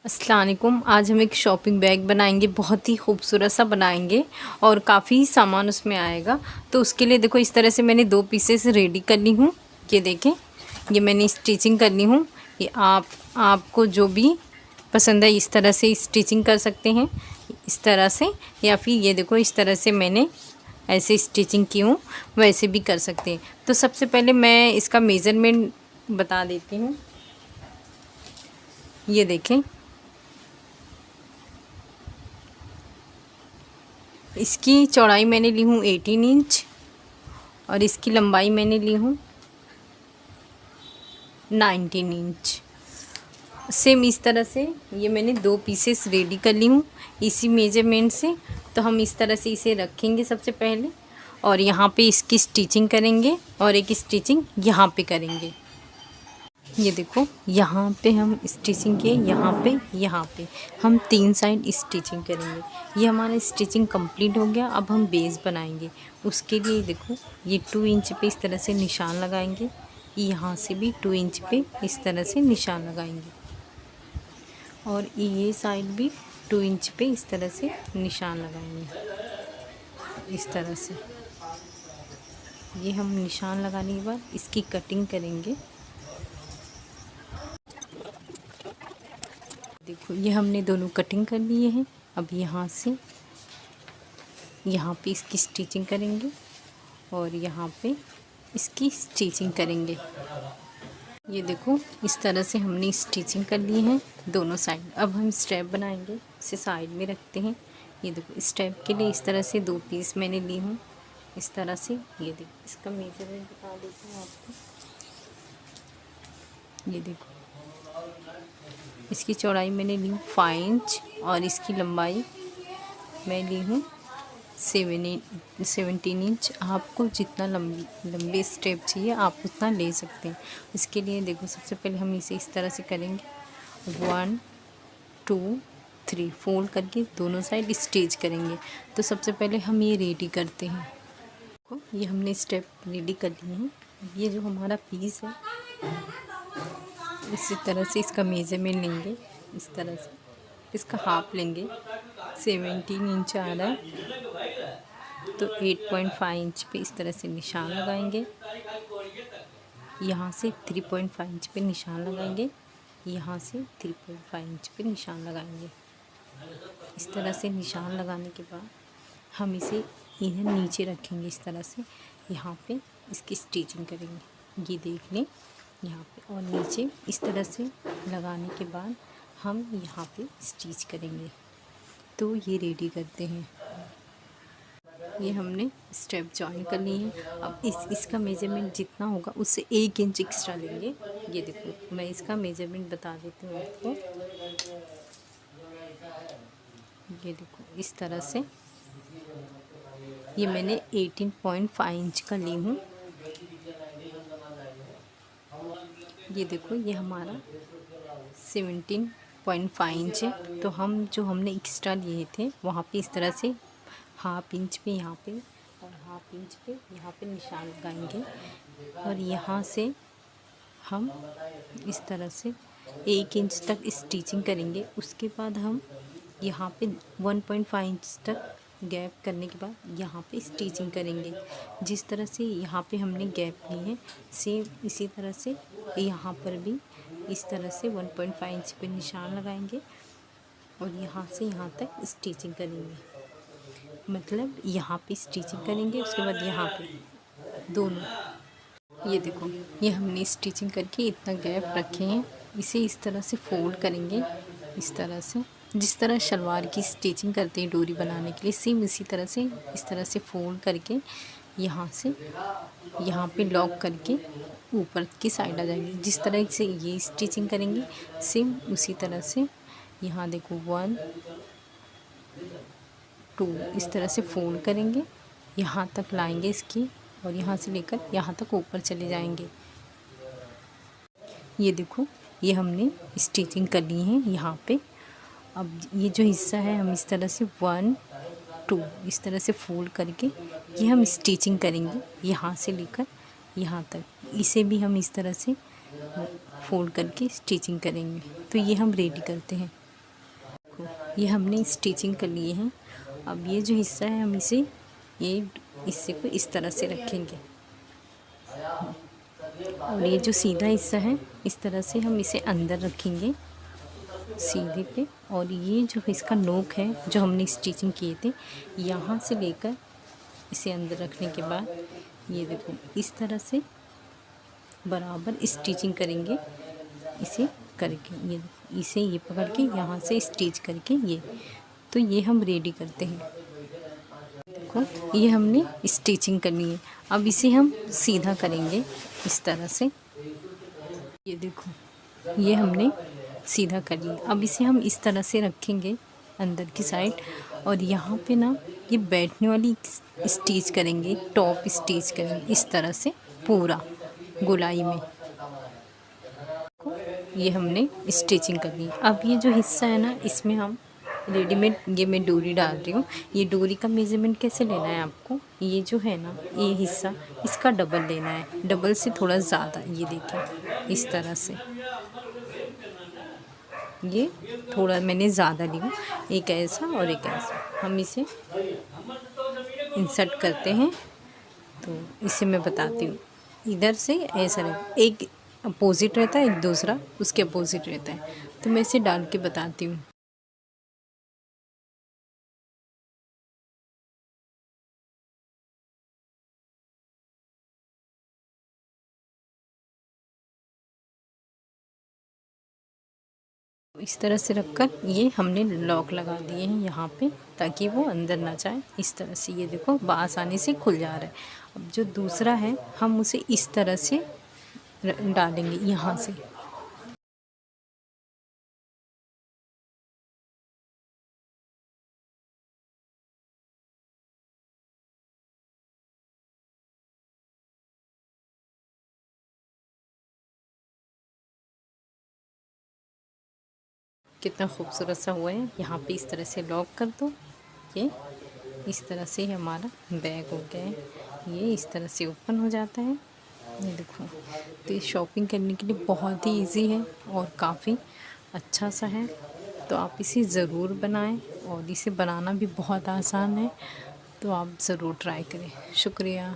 अस्सलाम वालेकुम। आज हम एक शॉपिंग बैग बनाएंगे, बहुत ही खूबसूरत सा बनाएंगे और काफ़ी सामान उसमें आएगा। तो उसके लिए देखो इस तरह से मैंने 2 पीसेस रेडी कर ली हूँ। ये देखें, ये मैंने स्टिचिंग करनी हूँ। ये आपको जो भी पसंद है इस तरह से स्टिचिंग कर सकते हैं, इस तरह से, या फिर ये देखो इस तरह से मैंने ऐसे स्टिचिंग की हूँ, वैसे भी कर सकते हैं। तो सबसे पहले मैं इसका मेज़रमेंट बता देती हूँ। ये देखें, इसकी चौड़ाई मैंने ली हूँ 18 इंच और इसकी लंबाई मैंने ली हूँ 19 इंच। सेम इस तरह से ये मैंने 2 पीसेस रेडी कर ली हूँ इसी मेजरमेंट से। तो हम इस तरह से इसे रखेंगे सबसे पहले, और यहाँ पे इसकी स्टिचिंग करेंगे और एक स्टिचिंग यहाँ पे करेंगे। ये देखो, यहाँ पे हम स्टिचिंग किए, यहाँ पे हम 3 साइड स्टिचिंग करेंगे। ये हमारा स्टिचिंग कंप्लीट हो गया। अब हम बेस बनाएंगे। उसके लिए देखो, ये 2 इंच पे इस तरह से निशान लगाएंगे, यहाँ से भी 2 इंच पे इस तरह से निशान लगाएंगे, और ये साइड भी 2 इंच पे इस तरह से निशान लगाएंगे। इस तरह से ये हम निशान लगाने के बाद इसकी कटिंग करेंगे। देखो, ये हमने दोनों कटिंग कर लिए हैं। अब यहाँ से यहाँ पे इसकी स्टिचिंग करेंगे और यहाँ पे इसकी स्टिचिंग करेंगे। ये देखो, इस तरह से हमने स्टिचिंग कर ली है दोनों साइड। अब हम स्टेप बनाएंगे, इसे साइड में रखते हैं। ये देखो, स्टेप के लिए इस तरह से 2 पीस मैंने ली हूँ, इस तरह से। ये देखो, इसका मेजरमेंट बता देती हूँ आपको। ये देखो, इसकी चौड़ाई मैंने ली हूँ 5 इंच और इसकी लंबाई मैं ली हूँ 17 इंच। आपको जितना लंबे स्टेप चाहिए आप उतना ले सकते हैं। इसके लिए देखो, सबसे पहले हम इसे इस तरह से करेंगे, 1 2 3 फोल्ड करके दोनों साइड स्टिच करेंगे। तो सबसे पहले हम ये रेडी करते हैं। ये हमने स्टेप रेडी कर लिए हैं। ये जो हमारा पीस है, इसी तरह से इसका मेजरमेंट लेंगे, इस तरह से इसका हाफ लेंगे। 17 इंच आ रहा है, तो 8.5 इंच पे इस तरह से निशान लगाएंगे। यहाँ से 3.5 इंच पे निशान लगाएंगे, यहाँ से 3.5 इंच पे निशान लगाएंगे। इस तरह से निशान लगाने के बाद हम इसे इधर नीचे रखेंगे, इस तरह से। यहाँ पे इसकी स्टिचिंग करेंगे, ये देख लें, यहाँ पे और नीचे इस तरह से लगाने के बाद हम यहाँ पे स्टिच करेंगे। तो ये रेडी करते हैं। ये हमने स्टेप जॉइन कर लिए हैं। अब इसका मेजरमेंट जितना होगा उससे 1 इंच एक्स्ट्रा लेंगे। ये देखो, मैं इसका मेजरमेंट बता देती हूँ आपको। ये देखो, इस तरह से ये मैंने 18.5 इंच का ली हूँ। ये देखो, ये हमारा 17.5 इंच है। तो हम जो हमने एक्स्ट्रा लिए थे वहाँ पे इस तरह से हाफ इंच पे यहाँ पे और हाफ इंच पे यहाँ पे निशान लगाएंगे, और यहाँ से हम इस तरह से 1 इंच तक स्टिचिंग करेंगे। उसके बाद हम यहाँ पे 1.5 इंच तक गैप करने के बाद यहाँ पे स्टिचिंग करेंगे। जिस तरह से यहाँ पे हमने गैप ली है, सेम इसी तरह से यहाँ पर भी इस तरह से 1.5 इंच पे निशान लगाएंगे और यहाँ से यहाँ तक स्टिचिंग करेंगे। मतलब यहाँ पे स्टिचिंग करेंगे, उसके बाद यहाँ पे दोनों। ये देखो, ये हमने स्टिचिंग करके इतना गैप रखे हैं। इसे इस तरह से फोल्ड करेंगे, इस तरह से, जिस तरह शलवार की स्टिचिंग करते हैं डोरी बनाने के लिए, सेम इसी तरह से इस तरह से फोल्ड करके यहाँ से यहाँ पे लॉक करके ऊपर की साइड आ जाएंगे। जिस तरह से ये स्टिचिंग करेंगे सेम उसी तरह से यहाँ देखो 1 2 इस तरह से फोल्ड करेंगे, यहाँ तक लाएंगे इसकी, और यहाँ से लेकर यहाँ तक ऊपर चले जाएंगे। ये देखो, ये हमने स्टिचिंग कर ली है यहाँ पे। अब ये जो हिस्सा है हम इस तरह से 1 2 इस तरह से फोल्ड करके ये हम स्टिचिंग करेंगे, यहाँ से लेकर यहाँ तक। इसे भी हम इस तरह से फोल्ड करके स्टिचिंग करेंगे। तो ये हम रेडी करते हैं। देखो ये हमने स्टिचिंग कर लिए हैं। अब ये जो हिस्सा है हम इसे ये हिस्से को इस तरह से रखेंगे और ये जो सीधा हिस्सा है इस तरह से हम इसे अंदर रखेंगे सीधे पे। और ये जो इसका नोक है जो हमने स्टिचिंग किए थे यहाँ से लेकर इसे अंदर रखने के बाद ये देखो इस तरह से बराबर स्टिचिंग करेंगे इसे करके। ये इसे ये पकड़ के यहाँ से स्टिच करके ये तो ये हम रेडी करते हैं। देखो ये हमने स्टिचिंग करनी है। अब इसे हम सीधा करेंगे इस तरह से। ये देखो ये हमने सीधा कर लिया। अब इसे हम इस तरह से रखेंगे अंदर की साइड और यहाँ पे ना ये बैठने वाली स्टिच करेंगे, टॉप स्टिच करेंगे इस तरह से पूरा गोलाई में। ये हमने स्टिचिंग कर ली। अब ये जो हिस्सा है ना इसमें हम रेडीमेड ये मैं डोरी डाल रही हूँ। ये डोरी का मेज़रमेंट कैसे लेना है आपको, ये जो है ना ये हिस्सा इसका डबल लेना है, डबल से थोड़ा ज़्यादा। ये देखिए इस तरह से ये थोड़ा मैंने ज़्यादा ली हूँ, एक ऐसा और एक ऐसा। हम इसे इंसर्ट करते हैं तो इसे मैं बताती हूँ। इधर से ऐसा रहता, एक अपोजिट रहता है एक दूसरा उसके अपोजिट रहता है, तो मैं इसे डाल के बताती हूँ। इस तरह से रखकर ये हमने लॉक लगा दिए हैं यहाँ पे ताकि वो अंदर ना जाए। इस तरह से ये देखो आसानी से खुल जा रहा है। अब जो दूसरा है हम उसे इस तरह से डालेंगे यहाँ से। कितना खूबसूरत सा हुआ है। यहाँ पे इस तरह से लॉक कर दो। ये इस तरह से हमारा बैग हो गया है। ये इस तरह से ओपन हो जाता है। ये देखो तो ये शॉपिंग करने के लिए बहुत ही इजी है और काफ़ी अच्छा सा है। तो आप इसे ज़रूर बनाएं और इसे बनाना भी बहुत आसान है, तो आप ज़रूर ट्राई करें। शुक्रिया।